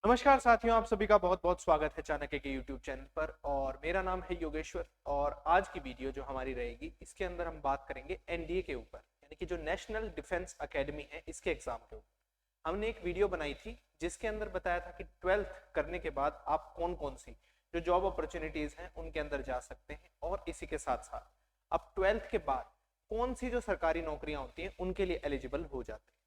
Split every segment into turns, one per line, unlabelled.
नमस्कार साथियों, आप सभी का बहुत बहुत स्वागत है चाणक्य के YouTube चैनल पर। और मेरा नाम है योगेश्वर। और आज की वीडियो जो हमारी रहेगी, इसके अंदर हम बात करेंगे एनडीए के ऊपर, यानी कि जो नेशनल डिफेंस एकेडमी है, इसके एग्जाम के ऊपर। हमने एक वीडियो बनाई थी जिसके अंदर बताया था कि 12th करने के बाद आप कौन कौन सी जो जॉब अपॉर्चुनिटीज हैं उनके अंदर जा सकते हैं, और इसी के साथ साथ अब 12th के बाद कौन सी जो सरकारी नौकरियां होती हैं उनके लिए एलिजिबल हो जाते हैं।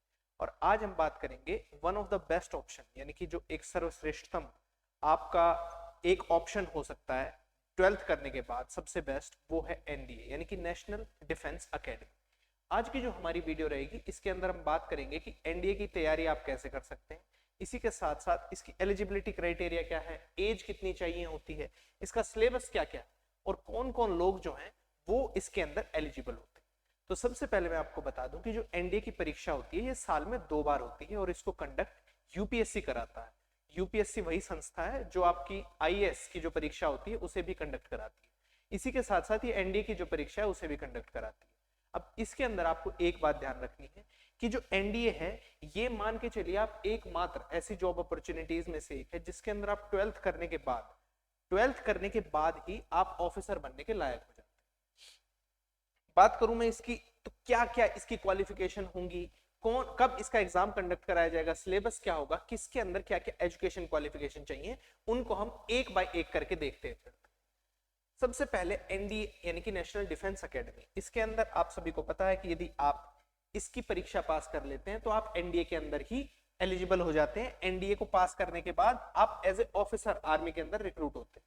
और आज हम बात करेंगे one of the best option, यानी कि जो एक सर्वश्रेष्ठतम आपका एक ऑप्शन हो सकता है 12th करने के बाद सबसे बेस्ट, वो है एनडीए यानी कि नेशनल डिफेंस एकेडमी। आज की जो हमारी वीडियो रहेगी, इसके अंदर हम बात करेंगे कि एनडीए की तैयारी आप कैसे कर सकते हैं, इसी के साथ साथ इसकी एलिजिबिलिटी क्राइटेरिया क्या है, एज कितनी चाहिए होती है, इसका सिलेबस क्या क्या है, और कौन कौन लोग जो हैं वो इसके अंदर एलिजिबल होते हैं। तो सबसे पहले मैं आपको बता दूं कि जो एनडीए की परीक्षा होती है ये साल में 2 बार होती है, और इसको कंडक्ट यूपीएससी कराता है। यूपीएससी वही संस्था है जो आपकी आईएएस की जो परीक्षा होती है उसे भी कंडक्ट कराती है। इसी के साथ साथ ये एनडीए की जो परीक्षा है उसे भी कंडक्ट कराती है। अब इसके अंदर आपको एक बात ध्यान रखनी है कि जो एनडीए है, ये मान के चलिए आप एकमात्र ऐसी जॉब अपॉर्चुनिटीज में से एक है जिसके अंदर आप 12th करने के बाद ही आप ऑफिसर बनने के लायक हो जाते हैं। बात करूं मैं इसकी, तो क्या क्या इसकी क्वालिफिकेशन होंगी, कौन कब इसका एग्जाम कंडक्ट कराया जाएगा, सिलेबस क्या होगा, किसके अंदर क्या क्या एजुकेशन क्वालिफिकेशन चाहिए, उनको हम एक बाय एक करके देखते हैं। सबसे पहले एनडीए यानी कि नेशनल डिफेंस एकेडमी, इसके अंदर आप सभी को पता है कि यदि आप इसकी परीक्षा पास कर लेते हैं तो आप एनडीए के अंदर ही एलिजिबल हो जाते हैं। एनडीए को पास करने के बाद आप एज ए ऑफिसर आर्मी के अंदर रिक्रूट होते हैं।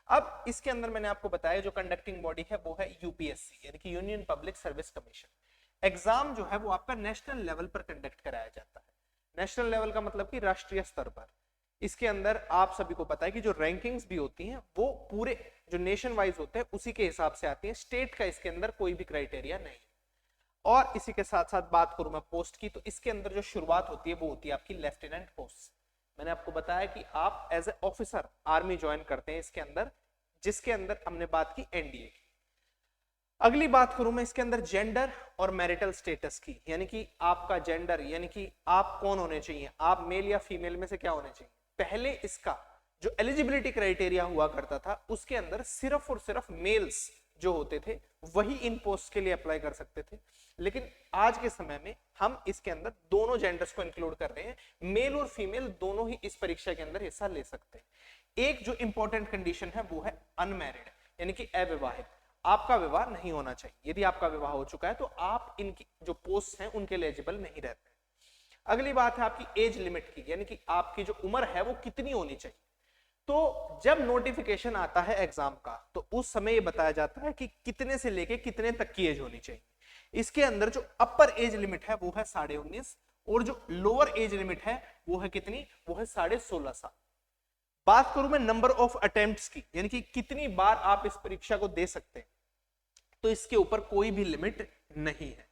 अब इसके अंदर मैंने आपको बताया जो कंडक्टिंग बॉडी है वो है यूपीएससी यानी कि union public service commission. Exam जो है वो आपका नेशनल लेवल पर कंडक्ट कराया जाता है। नेशनल लेवल का मतलब कि राष्ट्रीय स्तर पर। इसके अंदर आप सभी को पता है कि जो रैंकिंग्स भी होती हैं वो पूरे जो नेशन वाइज होते हैं उसी के हिसाब से आती है। स्टेट का इसके अंदर कोई भी क्राइटेरिया नहीं है। और इसी के साथ साथ बात करूं मैं पोस्ट की, तो इसके अंदर जो शुरुआत होती है वो होती है आपकी लेफ्टिनेंट पोस्ट। मैंने आपको बताया कि आप as a officer army join करते हैं इसके अंदर, जिसके अंदर हमने बात की एनडीए की। अगली बात करूं मैं इसके अंदर जेंडर और मैरिटल स्टेटस की, यानी कि आपका जेंडर यानी कि आप कौन होने चाहिए, आप मेल या फीमेल में से क्या होने चाहिए। पहले इसका जो एलिजिबिलिटी क्राइटेरिया हुआ करता था उसके अंदर सिर्फ और सिर्फ मेल्स जो होते थे वही इन पोस्ट के लिए अप्लाई कर सकते थे। लेकिन आज के समय में हम इसके अंदर दोनों जेंडर्स को इंक्लूड कर रहे हैं, मेल और फीमेल दोनों ही इस परीक्षा के अंदर हिस्सा ले सकते हैं। एक जो इंपॉर्टेंट कंडीशन है वो है अनमैरिड यानी कि अविवाहित। आपका विवाह नहीं होना चाहिए। यदि आपका विवाह हो चुका है तो आप इनकी जो पोस्ट हैं उनके लिए एलिजिबल नहीं रहते। अगली बात है आपकी एज लिमिट की, यानी कि आपकी जो उम्र है वो कितनी होनी चाहिए। तो जब नोटिफिकेशन आता है एग्जाम का तो उस समय ये बताया जाता है कि कितने से लेके कितने तक की एज होनी चाहिए। इसके अंदर जो अपर एज लिमिट है वो है 19.5, और जो लोअर एज लिमिट है वो है कितनी, वो है 16.5 साल। बात करूं मैं नंबर ऑफ अटेम्प्ट्स की, यानी कि कितनी बार आप इस परीक्षा को दे सकते हैं, तो इसके ऊपर कोई भी लिमिट नहीं है।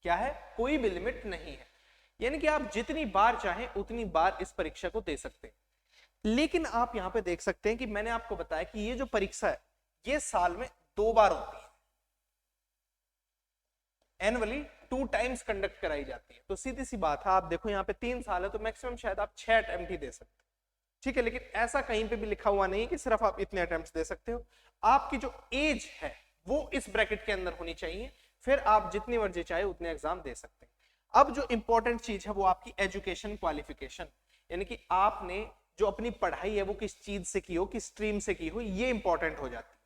क्या है, कोई भी लिमिट नहीं है, यानी कि आप जितनी बार चाहें उतनी बार इस परीक्षा को दे सकते हैं। लेकिन आप यहां पे देख सकते हैं कि मैंने आपको बताया कि ये जो परीक्षा है ये साल में 2 बार होती है, एनुअली 2 टाइम्स कंडक्ट कराई जाती है। तो सीधी सी बात है, आप देखो यहाँ पे 3 साल है तो मैक्सिमम शायद आप 6 अटेम्प्ट ही दे सकते हैं। ठीक है, लेकिन ऐसा कहीं पे भी लिखा हुआ नहीं कि सिर्फ आप इतने अटेम्प्ट दे सकते हो। आपकी जो एज है वो इस ब्रैकेट के अंदर होनी चाहिए, फिर आप जितनी मर्जी चाहे उतने एग्जाम दे सकते हैं। अब जो इंपॉर्टेंट चीज है वो आपकी एजुकेशन क्वालिफिकेशन, यानी कि आपने जो अपनी पढ़ाई है वो किस चीज से की हो, किस स्ट्रीम से की हो, ये इंपॉर्टेंट हो जाती है।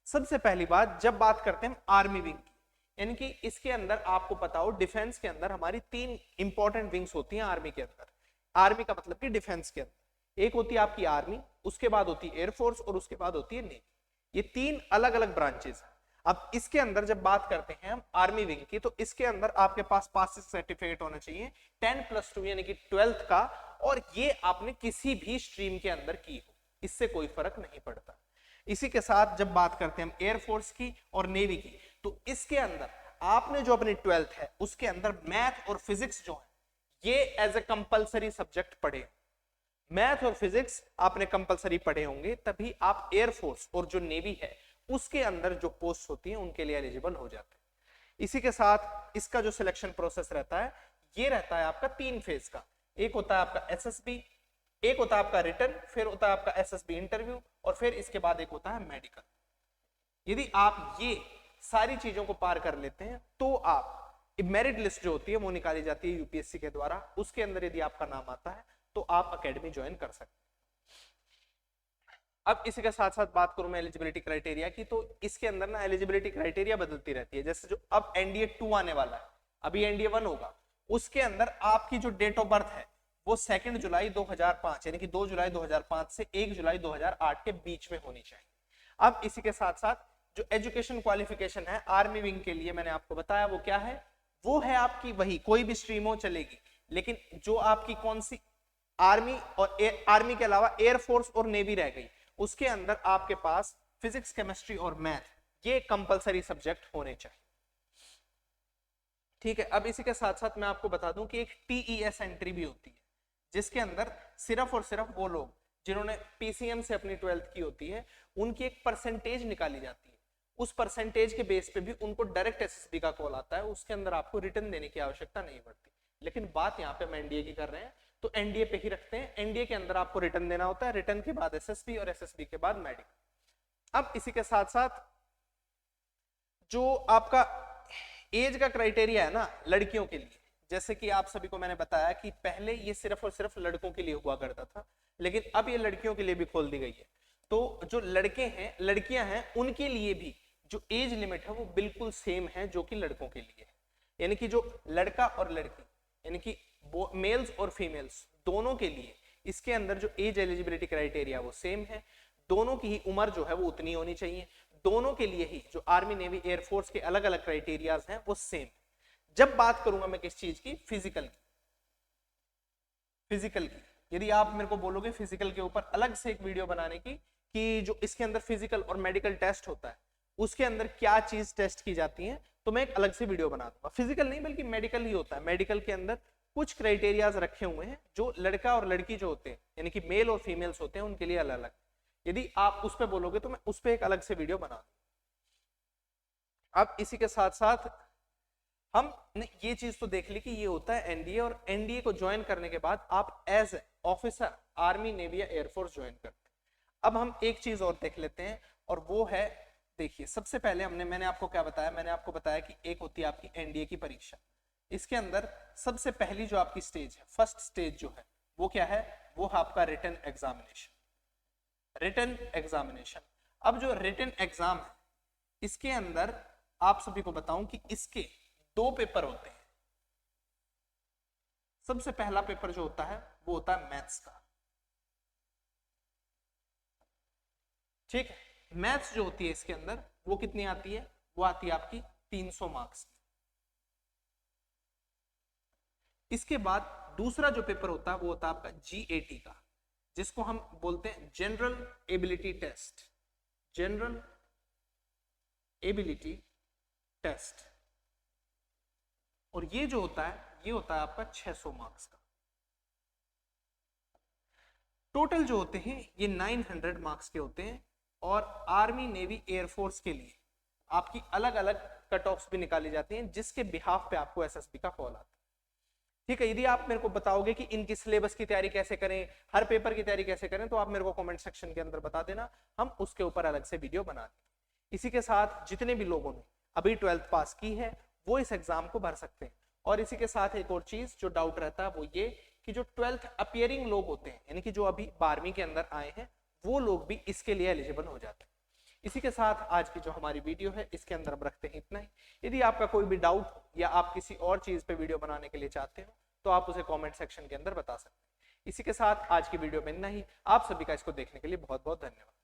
सबसे पहली बात, जब बात करते हैं आर्मी विंग की, यानी कि इसके अंदर आपको पता हो डिफेंस के अंदर हमारी 3 इंपॉर्टेंट विंग्स होती हैं आर्मी के अंदर। आर्मी का मतलब कि डिफेंस के अंदर एक होती है आपकी आर्मी, उसके बाद होती है एयरफोर्स, और उसके बाद होती है नेवी। ये 3 अलग अलग ब्रांचेस हैं। अब इसके अंदर जब बात करते हैं हम आर्मी विंग की, तो इसके अंदर आपके पास पासिंग सर्टिफिकेट होना चाहिए 10+2 यानी कि 12th का, और ये आपने किसी भी स्ट्रीम के अंदर की हो, इससे कोई फर्क नहीं पड़ता। इसी के साथ जब बात करते हैं हम एयरफोर्स की और नेवी की, तो इसके अंदर आपने जो अपनी 12th है उसके अंदर मैथ और फिजिक्स जो है ये एज ए कंपलसरी सब्जेक्ट पढ़े। मैथ और फिजिक्स आपने कंपलसरी पढ़े होंगे, तभी आप एयरफोर्स और जो नेवी है उसके अंदर जो पोस्ट होती है उनके लिए एलिजिबल हो जाते हैं। इसी के साथ इसका जो सिलेक्शन प्रोसेस रहता है ये रहता है आपका 3 फेज का। एक होता है आपका एसएसबी, एक होता है आपका रिटन, फिर होता है आपका एसएसबी इंटरव्यू, और फिर इसके बाद एक होता है मेडिकल। यदि आप ये सारी चीजों को पार कर लेते हैं तो आप मेरिट लिस्ट जो होती है वो निकाली जाती है यूपीएससी के द्वारा, उसके अंदर यदि आपका नाम आता है तो आप अकेडमी ज्वाइन कर सकते हैं। अब इसी के साथ साथ बात करूं मैं एलिजिबिलिटी क्राइटेरिया की, तो इसके अंदर ना एलिजिबिलिटी क्राइटेरिया बदलती रहती है। जैसे जो अब एनडीए 2 आने वाला है, अभी एनडीए 1 होगा, उसके अंदर आपकी जो डेट ऑफ बर्थ है वो 2 जुलाई 2005 यानी कि 2 जुलाई 2005 से 1 जुलाई 2008 के बीच में होनी चाहिए। अब इसी के साथ साथ जो एजुकेशन क्वालिफिकेशन है आर्मी विंग के लिए मैंने आपको बताया वो क्या है, वो है आपकी वही कोई भी स्ट्रीम हो चलेगी, लेकिन जो आपकी कौन सी आर्मी और आर्मी के अलावा एयरफोर्स और नेवी रह गई, उसके अंदर आपके पास फिजिक्स, केमिस्ट्री और मैथ ये कंपलसरी सब्जेक्ट होने चाहिए। ठीक है, अब इसी के साथ साथ मैं आपको बता दूं कि एक टीईएस एंट्री भी होती है, जिसके अंदर सिर्फ और सिर्फ वो लोग जिन्होंने पीसीएम से अपनी 12th की होती है उनकी एक परसेंटेज निकाली जाती है, उस परसेंटेज के बेस पे भी उनको डायरेक्ट एसएसबी का कॉल आता है, उसके अंदर आपको रिटर्न देने की आवश्यकता नहीं पड़ती। लेकिन बात यहाँ पे हम एनडीए की कर रहे हैं तो एनडीए पे ही रखते हैं, एनडीए के अंदर आपको रिटर्न देना होता है, रिटर्न के बाद एसएसबी और एसएसबी के बाद मेडिकल। अब इसी के साथ साथ जो आपका एज का क्राइटेरिया है ना लड़कियों के लिए, जैसे कि आप सभी को मैंने बताया कि पहले ये सिर्फ और सिर्फ लड़कों के लिए हुआ करता था, लेकिन अब ये लड़कियों के लिए भी खोल दी गई है। तो जो लड़के हैं लड़कियां हैं उनके लिए भी जो एज लिमिट है वो बिल्कुल सेम है जो कि लड़कों के लिए है, यानी कि जो लड़का और लड़की यानी कि मेल्स और फीमेल्स दोनों के लिए इसके अंदर जो एज एलिजिबिलिटी क्राइटेरिया वो सेम है, दोनों की ही उम्र जो है वो उतनी होनी चाहिए, दोनों के लिए ही जो आर्मी, नेवी, एयरफोर्स के अलग अलग क्राइटेरियाज हैं वो सेम। जब बात करूंगा मैं किस चीज की, फिजिकल की, यदि आप मेरे को बोलोगे फिजिकल के ऊपर अलग से एक वीडियो बनाने की कि जो इसके अंदर फिजिकल और मेडिकल टेस्ट होता है उसके अंदर क्या चीज टेस्ट की जाती है, तो मैं एक अलग से वीडियो बना दूंगा। फिजिकल नहीं बल्कि मेडिकल ही होता है, मेडिकल के अंदर कुछ क्राइटेरियाज रखे हुए हैं जो लड़का और लड़की जो होते हैं यानी कि मेल और फीमेल्स होते हैं उनके लिए अलग अलग, यदि आप उस पर बोलोगे तो मैं उस पर एक अलग से वीडियो बना दूंगा। अब इसी के साथ साथ हमने ये चीज तो देख ली कि ये होता है एनडीए, और एनडीए को ज्वाइन करने के बाद आप एज ऑफिसर आर्मी, नेवी या एयरफोर्स ज्वाइन करते हैं। अब हम एक चीज और देख लेते हैं और वो है, देखिए सबसे पहले मैंने आपको क्या बताया, मैंने आपको बताया कि एक होती है आपकी एनडीए की परीक्षा। इसके अंदर सबसे पहली जो आपकी स्टेज है, फर्स्ट स्टेज जो है वो क्या है, वो है आपका रिटन एग्जामिनेशन। अब जो रिटन एग्जाम है इसके अंदर आप सभी को बताऊं कि इसके 2 पेपर होते हैं। सबसे पहला पेपर जो होता है वो होता है मैथ्स का, ठीक है। मैथ्स जो होती है इसके अंदर वो कितनी आती है, वो आती है आपकी 300 मार्क्स की। इसके बाद दूसरा जो पेपर होता है वो होता है आपका जीएटी का, जिसको हम बोलते हैं जनरल एबिलिटी टेस्ट, और ये जो होता है ये होता है आपका 600 मार्क्स का। टोटल जो होते हैं ये 900 मार्क्स के होते हैं, और आर्मी, नेवी, एयरफोर्स के लिए आपकी अलग अलग कट ऑफ्स भी निकाली जाती हैं जिसके बिहाफ पे आपको एसएसबी का कॉल आता है, ठीक है। यदि आप मेरे को बताओगे कि इनकी सिलेबस की तैयारी कैसे करें, हर पेपर की तैयारी कैसे करें, तो आप मेरे को कमेंट सेक्शन के अंदर बता देना, हम उसके ऊपर अलग से वीडियो बना देंगे। इसी के साथ जितने भी लोगों ने अभी 12th पास की है वो इस एग्जाम को भर सकते हैं। और इसी के साथ एक और चीज जो डाउट रहता है वो ये कि जो 12th अपियरिंग लोग होते हैं यानी कि जो अभी 12वीं के अंदर आए हैं वो लोग भी इसके लिए एलिजिबल हो जाते हैं। इसी के साथ आज की जो हमारी वीडियो है इसके अंदर हम रखते हैं इतना ही। यदि आपका कोई भी डाउट या आप किसी और चीज पे वीडियो बनाने के लिए चाहते हो तो आप उसे कमेंट सेक्शन के अंदर बता सकते हैं। इसी के साथ आज की वीडियो में इतना ही। आप सभी का इसको देखने के लिए बहुत बहुत धन्यवाद।